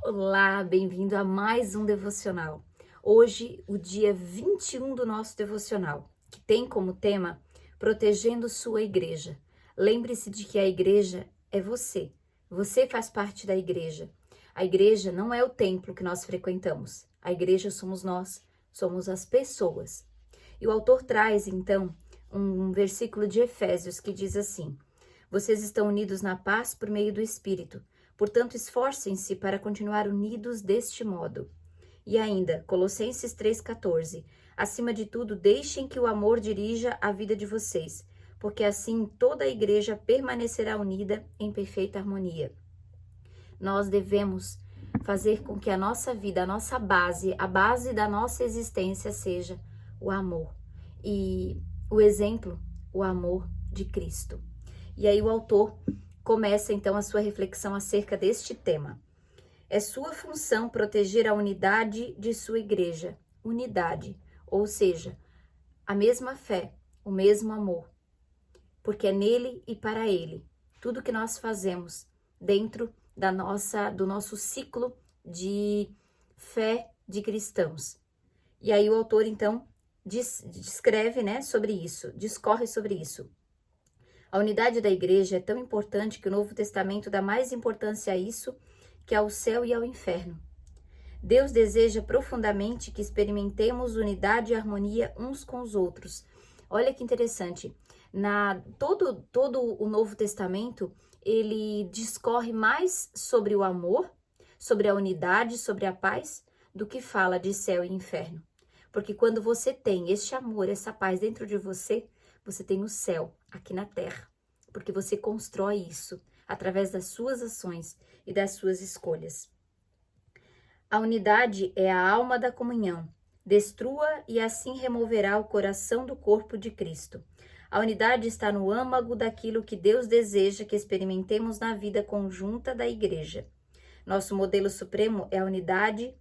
Olá, bem-vindo a mais um devocional. Hoje, o dia 21 do nosso devocional, que tem como tema Protegendo sua igreja. Lembre-se de que a igreja é você. Você faz parte da igreja. A igreja não é o templo que nós frequentamos. A igreja somos nós, somos as pessoas. E o autor traz, então, um versículo de Efésios que diz assim: Vocês estão unidos na paz por meio do Espírito. Portanto, esforcem-se para continuar unidos deste modo. E ainda, Colossenses 3,14. Acima de tudo, deixem que o amor dirija a vida de vocês, porque assim toda a igreja permanecerá unida em perfeita harmonia. Nós devemos fazer com que a nossa vida, a nossa base, a base da nossa existência seja o amor. E o exemplo, o amor de Cristo. E aí o autor começa então a sua reflexão acerca deste tema. É sua função proteger a unidade de sua igreja. Unidade, ou seja, a mesma fé, o mesmo amor. Porque é nele e para ele. Tudo que nós fazemos dentro do nosso ciclo de fé de cristãos. E aí o autor então descreve, sobre isso, discorre sobre isso. A unidade da igreja é tão importante que o Novo Testamento dá mais importância a isso que ao céu e ao inferno. Deus deseja profundamente que experimentemos unidade e harmonia uns com os outros. Olha que interessante, todo o Novo Testamento, ele discorre mais sobre o amor, sobre a unidade, sobre a paz, do que fala de céu e inferno. Porque quando você tem este amor, essa paz dentro de você, você tem o céu aqui na terra, porque você constrói isso através das suas ações e das suas escolhas. A unidade é a alma da comunhão. Destrua e assim removerá o coração do corpo de Cristo. A unidade está no âmago daquilo que Deus deseja que experimentemos na vida conjunta da igreja. Nosso modelo supremo é a unidade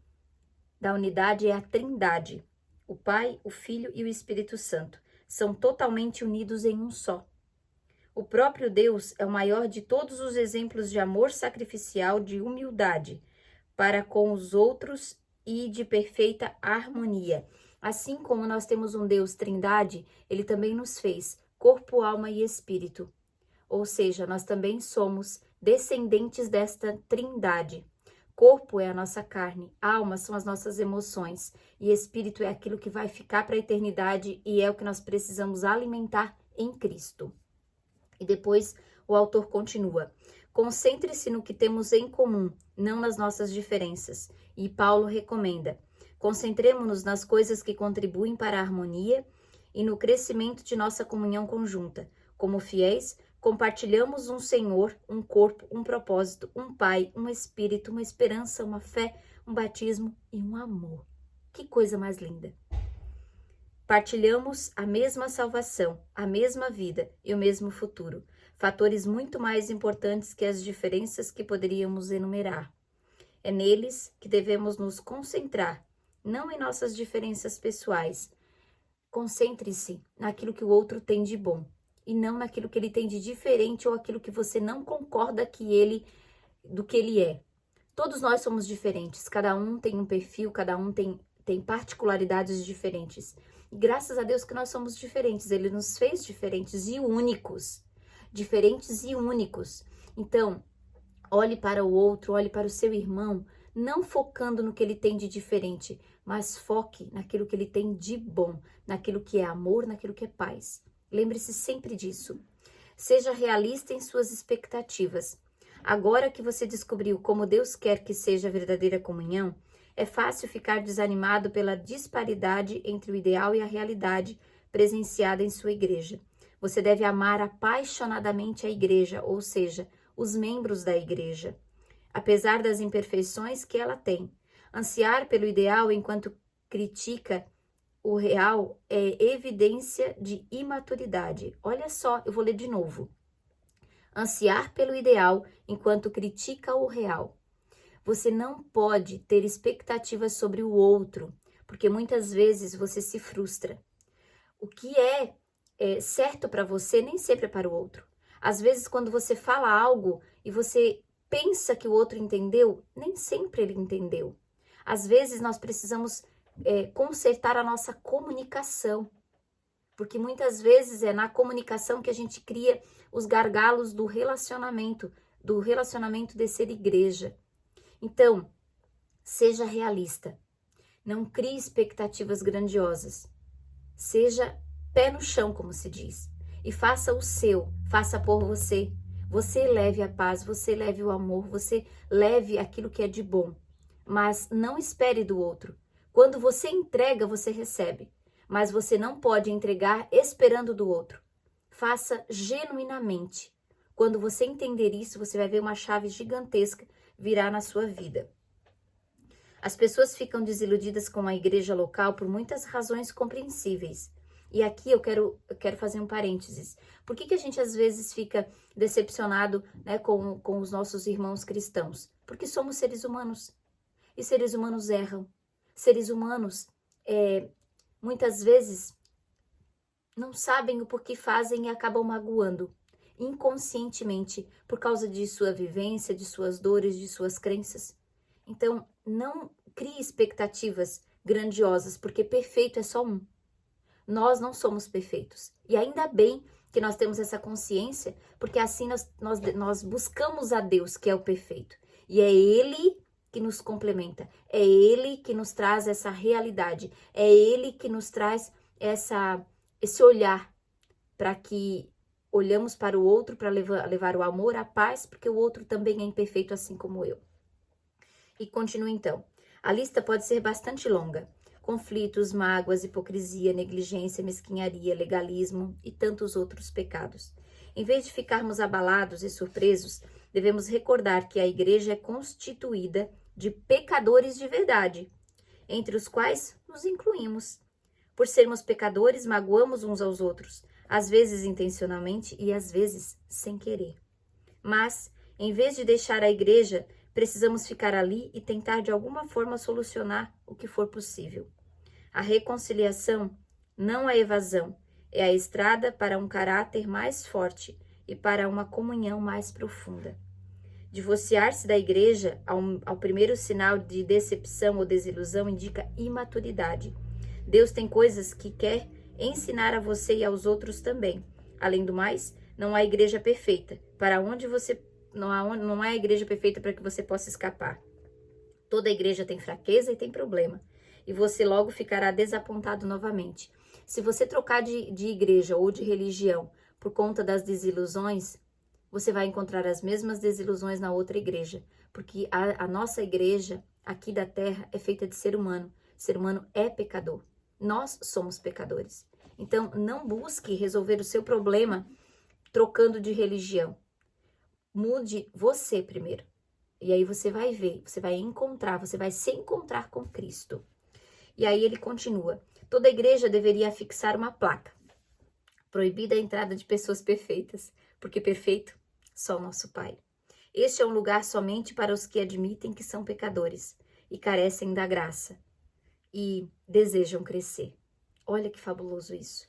é a Trindade. O Pai, o Filho e o Espírito Santo são totalmente unidos em um só. O próprio Deus é o maior de todos os exemplos de amor sacrificial, de humildade para com os outros e de perfeita harmonia. Assim como nós temos um Deus Trindade, ele também nos fez corpo, alma e espírito. Ou seja, nós também somos descendentes desta Trindade. Corpo é a nossa carne, alma são as nossas emoções e espírito é aquilo que vai ficar para a eternidade e é o que nós precisamos alimentar em Cristo. E depois o autor continua: concentre-se no que temos em comum, não nas nossas diferenças. E Paulo recomenda: concentremo-nos nas coisas que contribuem para a harmonia e no crescimento de nossa comunhão conjunta. Como fiéis, compartilhamos um Senhor, um corpo, um propósito, um Pai, um Espírito, uma esperança, uma fé, um batismo e um amor. Que coisa mais linda! Partilhamos a mesma salvação, a mesma vida e o mesmo futuro. Fatores muito mais importantes que as diferenças que poderíamos enumerar. É neles que devemos nos concentrar, não em nossas diferenças pessoais. Concentre-se naquilo que o outro tem de bom e não naquilo que ele tem de diferente ou aquilo que você não concorda do que ele é. Todos nós somos diferentes, cada um tem um perfil, cada um tem particularidades diferentes. E graças a Deus que nós somos diferentes, ele nos fez diferentes e únicos. Diferentes e únicos. Então, olhe para o outro, olhe para o seu irmão, não focando no que ele tem de diferente, mas foque naquilo que ele tem de bom, naquilo que é amor, naquilo que é paz. Lembre-se sempre disso. Seja realista em suas expectativas. Agora que você descobriu como Deus quer que seja a verdadeira comunhão, é fácil ficar desanimado pela disparidade entre o ideal e a realidade presenciada em sua igreja. Você deve amar apaixonadamente a igreja, ou seja, os membros da igreja, apesar das imperfeições que ela tem. Ansiar pelo ideal enquanto critica o real é evidência de imaturidade. Olha só, eu vou ler de novo. Ansiar pelo ideal enquanto critica o real. Você não pode ter expectativas sobre o outro, porque muitas vezes você se frustra. O que é certo para você nem sempre é para o outro. Às vezes, quando você fala algo e você pensa que o outro entendeu, nem sempre ele entendeu. Às vezes nós precisamos consertar a nossa comunicação, porque muitas vezes é na comunicação que a gente cria os gargalos do relacionamento de ser igreja. Então, seja realista, não crie expectativas grandiosas, seja pé no chão, como se diz, e faça o seu, faça por você. Você leve a paz, você leve o amor, você leve aquilo que é de bom, mas não espere do outro. Quando você entrega, você recebe, mas você não pode entregar esperando do outro. Faça genuinamente. Quando você entender isso, você vai ver uma chave gigantesca virar na sua vida. As pessoas ficam desiludidas com a igreja local por muitas razões compreensíveis. E aqui eu quero fazer um parênteses. Por que a gente às vezes fica decepcionado, né, com os nossos irmãos cristãos? Porque somos seres humanos. E seres humanos erram. Seres humanos, muitas vezes, não sabem o porquê fazem e acabam magoando. Inconscientemente, por causa de sua vivência, de suas dores, de suas crenças. Então, não crie expectativas grandiosas, porque perfeito é só um. Nós não somos perfeitos. E ainda bem que nós temos essa consciência, porque assim nós buscamos a Deus, que é o perfeito. E é Ele que nos complementa. É Ele que nos traz essa realidade. É Ele que nos traz esse olhar para que olhamos para o outro para levar o amor, a paz, porque o outro também é imperfeito assim como eu. E continua então. A lista pode ser bastante longa. Conflitos, mágoas, hipocrisia, negligência, mesquinharia, legalismo e tantos outros pecados. Em vez de ficarmos abalados e surpresos, devemos recordar que a igreja é constituída de pecadores de verdade, entre os quais nos incluímos. Por sermos pecadores, magoamos uns aos outros, às vezes intencionalmente e às vezes sem querer. Mas, em vez de deixar a igreja, precisamos ficar ali e tentar de alguma forma solucionar o que for possível. A reconciliação, não a evasão, é a estrada para um caráter mais forte e para uma comunhão mais profunda. Divorciar-se da igreja ao primeiro sinal de decepção ou desilusão indica imaturidade. Deus tem coisas que quer ensinar a você e aos outros também. Além do mais, não há igreja perfeita. Não há igreja perfeita para que você possa escapar. Toda igreja tem fraqueza e tem problema. E você logo ficará desapontado novamente. Se você trocar de igreja ou de religião por conta das desilusões, você vai encontrar as mesmas desilusões na outra igreja. Porque a nossa igreja aqui da terra é feita de ser humano. Ser humano é pecador. Nós somos pecadores. Então, não busque resolver o seu problema trocando de religião. Mude você primeiro. E aí você vai ver, você vai se encontrar com Cristo. E aí ele continua. Toda igreja deveria fixar uma placa. Proibida a entrada de pessoas perfeitas, porque perfeito só o nosso Pai. Este é um lugar somente para os que admitem que são pecadores e carecem da graça e desejam crescer. Olha que fabuloso isso.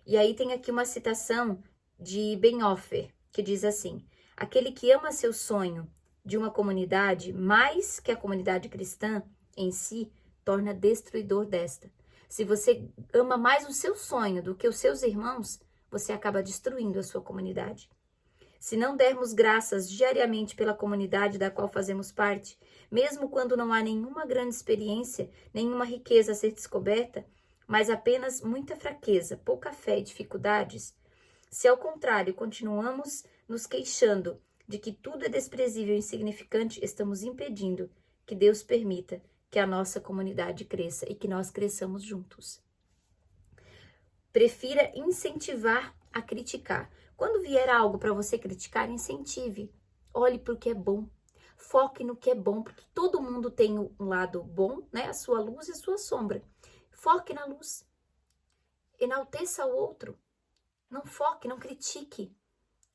E aí tem aqui uma citação de Bonhoeffer, que diz assim: aquele que ama seu sonho de uma comunidade mais que a comunidade cristã em si, torna destruidor desta. Se você ama mais o seu sonho do que os seus irmãos, você acaba destruindo a sua comunidade. Se não dermos graças diariamente pela comunidade da qual fazemos parte, mesmo quando não há nenhuma grande experiência, nenhuma riqueza a ser descoberta, mas apenas muita fraqueza, pouca fé e dificuldades, se ao contrário continuamos nos queixando de que tudo é desprezível e insignificante, estamos impedindo que Deus permita que a nossa comunidade cresça e que nós cresçamos juntos. Prefira incentivar a criticar. Quando vier algo para você criticar, incentive. Olhe para o que é bom. Foque no que é bom, porque todo mundo tem um lado bom, né? A sua luz e a sua sombra. Foque na luz. Enalteça o outro. Não foque, não critique.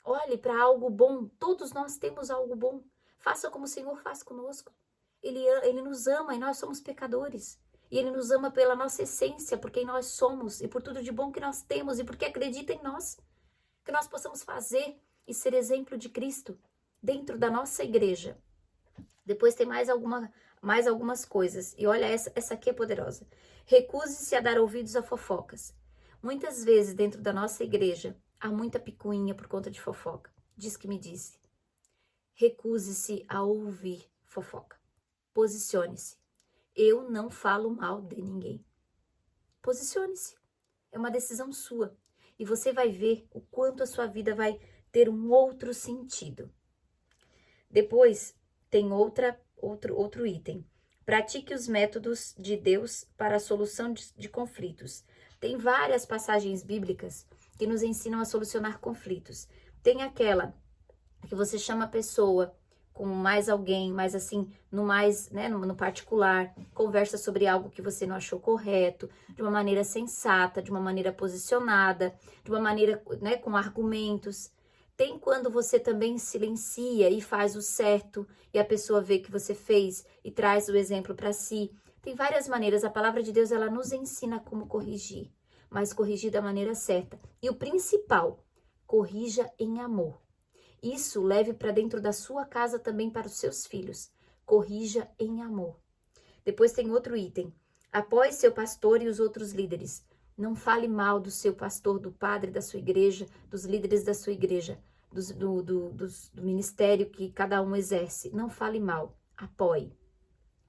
Olhe para algo bom. Todos nós temos algo bom. Faça como o Senhor faz conosco. Ele nos ama e nós somos pecadores. E Ele nos ama pela nossa essência, por quem nós somos e por tudo de bom que nós temos e porque acredita em nós. Que nós possamos fazer e ser exemplo de Cristo. dentro da nossa igreja. Depois tem mais algumas coisas. E olha, essa aqui é poderosa. Recuse-se a dar ouvidos a fofocas. Muitas vezes dentro da nossa igreja há muita picuinha por conta de fofoca. Diz que me disse. Recuse-se a ouvir fofoca. Posicione-se. Eu não falo mal de ninguém. Posicione-se. É uma decisão sua. E você vai ver o quanto a sua vida vai ter um outro sentido. Depois tem outro item. Pratique os métodos de Deus para a solução de conflitos. Tem várias passagens bíblicas que nos ensinam a solucionar conflitos. Tem aquela que você chama a pessoa com mais alguém, mais assim, no particular, conversa sobre algo que você não achou correto, de uma maneira sensata, de uma maneira posicionada, de uma maneira, né, com argumentos. Tem quando você também silencia e faz o certo e a pessoa vê que você fez e traz o exemplo para si. Tem várias maneiras. A palavra de Deus, ela nos ensina como corrigir, mas corrigir da maneira certa. E o principal, corrija em amor. Isso leve para dentro da sua casa também para os seus filhos. Corrija em amor. Depois tem outro item. Apoie seu pastor e os outros líderes. Não fale mal do seu pastor, do padre da sua igreja, dos líderes da sua igreja, do ministério que cada um exerce. Não fale mal. Apoie.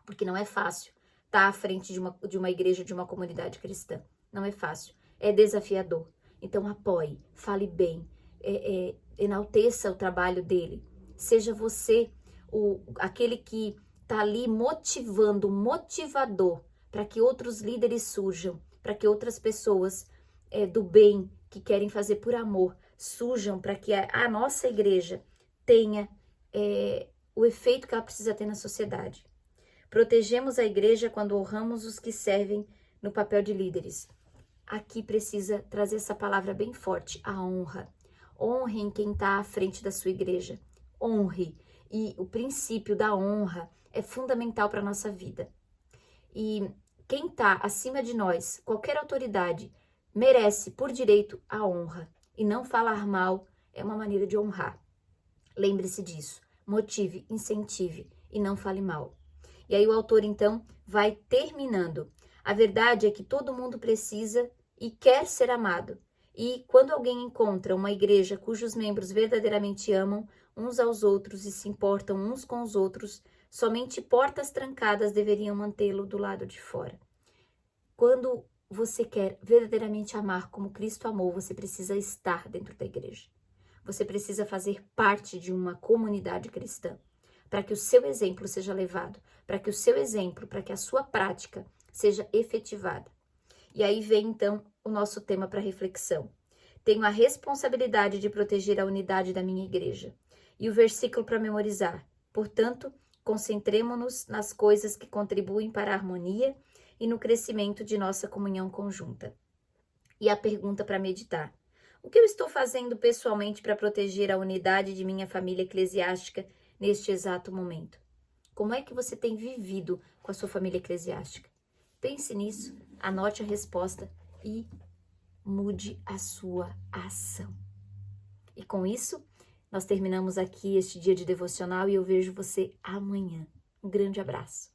Porque não é fácil estar à frente de uma igreja, de uma comunidade cristã. Não é fácil. É desafiador. Então apoie, fale bem. Enalteça o trabalho dele. Seja você aquele que está ali motivando, motivador, para que outros líderes surjam, para que outras pessoas do bem, que querem fazer por amor, surjam, para que a nossa igreja tenha o efeito que ela precisa ter na sociedade. Protegemos a igreja quando honramos os que servem no papel de líderes. Aqui precisa trazer essa palavra bem forte, a honra. Honre quem está à frente da sua igreja. Honre. E o princípio da honra é fundamental para a nossa vida. E quem está acima de nós, qualquer autoridade, merece por direito a honra. E não falar mal é uma maneira de honrar. Lembre-se disso. Motive, incentive e não fale mal. E aí o autor, então, vai terminando. A verdade é que todo mundo precisa e quer ser amado. E quando alguém encontra uma igreja cujos membros verdadeiramente amam uns aos outros e se importam uns com os outros, somente portas trancadas deveriam mantê-lo do lado de fora. Quando você quer verdadeiramente amar como Cristo amou, você precisa estar dentro da igreja. Você precisa fazer parte de uma comunidade cristã, para que o seu exemplo seja levado, para que o seu exemplo, para que a sua prática seja efetivada. E aí vem, então, o nosso tema para reflexão. Tenho a responsabilidade de proteger a unidade da minha igreja. E o versículo para memorizar. Portanto, concentremo-nos nas coisas que contribuem para a harmonia e no crescimento de nossa comunhão conjunta. E a pergunta para meditar. O que eu estou fazendo pessoalmente para proteger a unidade de minha família eclesiástica neste exato momento? Como é que você tem vivido com a sua família eclesiástica? Pense nisso, anote a resposta e mude a sua ação. E com isso, nós terminamos aqui este dia de devocional e eu vejo você amanhã. Um grande abraço.